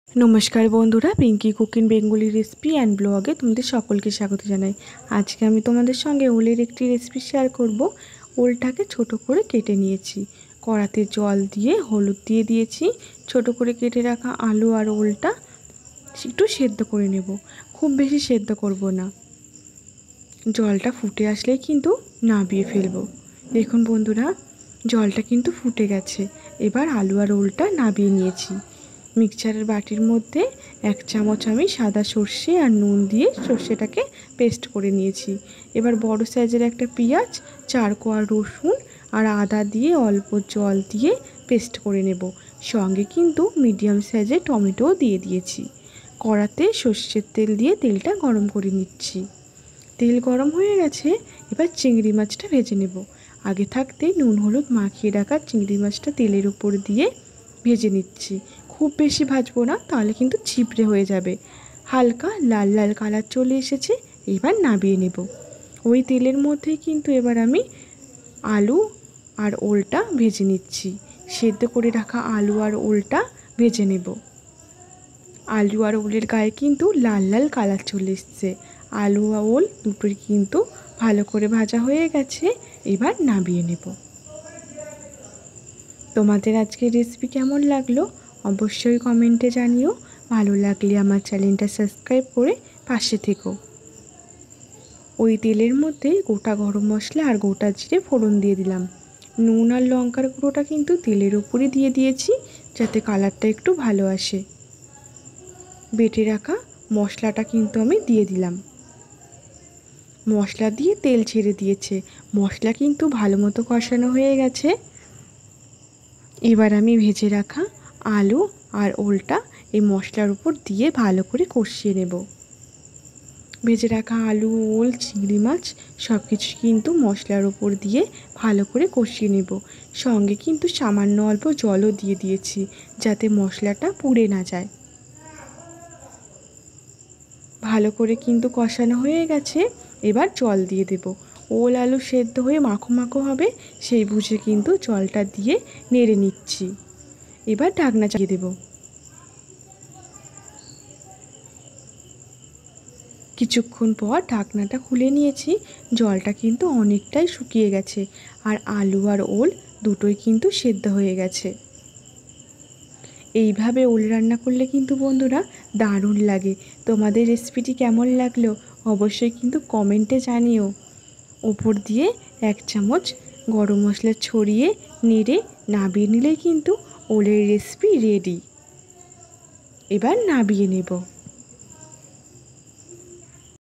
नमस्कार बंधुरा Pinky cooking Bengali recipe and ब्लगे तुम्हारे सकल के स्वागत जानाई। आज के आमी तुम्हारे संगे ओलेर एक रेसिपी शेयर करब। ओलटाके छोटो करे केटे निয়েছি, कड़ाते जल दिए हलुद दिए दिएছি। छोटो करे केटे रखा आलू और ओलटा एकटू सेদ্ধ करे नेब, खूब बेशी सेদ্ধ करब ना। जलटा फुटे आसले किन्तु नामिয়ে फेलबो। देखुन बंधुरा जलटा किन्तु फुटे गेছে। एबार आलू और ओलटा नामिয়ে নিয়েছি। मिक्सचार बाटिर मध्य एक चामच आमी सादा सर्षे और नून दिए सर्षेटाके पेस्ट करे निয়েছি। एबार बड़ साइजेर एक पेंयाज, 4 कोয়া रसुन और आदा दिए अल्प जल दिए पेस्ट करे नेब। संगे किन्तु मीडियम साइजेर टमेटो दिए दिएছি। कड़ाते सर्षेर तेल दिए तेलटा गरम करे निচ্ছি। तेल गरम हয়ে গেছে। एबार चिंगड़ी माछटा भेजे नेब। आगे थाकते नुन हलुद माखिए राखा चिंगड़ी माछटा तेलेर उपर दिए भेजे निচ্ছি। खूब बेशी भाजबो ना, ताहले किन्तु छिपड़े हये जाबे। हालका लाल लाल कालार चले एसेছে। एबार नामिয়ে नेब। ओई तेलेर मধ্যেই किन्तु एबार आमी आलू और ओलटा भेजे निচ্ছি। सेদ্ধ करे राखा आलू और ओलटा भेजे नेब। आलू और ओलेर गाये किन्तु लाल लाल कालार चले एसेছে। आलू और ओल दुटोई किन्तु भालो करे भाजा हये गेছে। एबार नामिয়ে नेब। तोमादेर आजकेर रेसिपि केमन लागलो अवश्यई कमेंटे जानियो। भालो लागले आमार चैनलटा सबस्क्राइब करे पाशे থেকো। ओई तेलेर मধ্যে गोटा गरम मशला और गोटा जिरे फोड़न दिए दिलाम। नुन और लंकार गुঁড়োটা किन्तु तेलेर उपरই दिए दिएছি যাতে কালারটা একটু ভালো আসে। বেটে রাখা মশলাটা কিন্তু আমি দিয়ে দিলাম। মশলা দিয়ে তেল ছেড়ে দিয়েছে। মশলা কিন্তু ভালোমতো কষানো হয়ে গেছে। এবার আমি ভেজে রাখা आलू और ओलटा ये मशलार ऊपर दिए भालो करे कषिए नेब। भेजे रखा आलू ओल चिंगड़ी माछ सबकिछु किन्तु मशलार ऊपर दिए भालो करे कषिए नेब। संगे किन्तु सामान्य अल्प जलও दिए दिएছি जाते मशलाटा पुड़े ना जाए। भालो करे किन्तु कषानो हয়ে গেছে। एबार जल दिए देब। ओल आलू सेদ্ধ हয়ে माखो माखो होबे सेई बुझे किन्तु जलटा दिए नेড়ে নিচ্ছি। एबार ढाकना चालिয়ে देब। কিছুক্ষণ পর ঢাকনাটা খুলে নিয়েছি। জলটা কিন্তু অনেকটাই শুকিয়ে গেছে আর আলু আর ওল দুটোই কিন্তু সেদ্ধ হয়ে গেছে। এইভাবে ওল রান্না করলে কিন্তু বন্ধুরা দারুণ লাগে। তোমাদের রেসিপিটি কেমন লাগলো অবশ্যই কিন্তু কমেন্টে জানিও। ওপর দিয়ে 1 চামচ গরম মশলা ছড়িয়ে নেড়ে নামিয়ে নিলেই কিন্তু ওলের রেসিপি রেডি। এবার নামিয়ে নেব।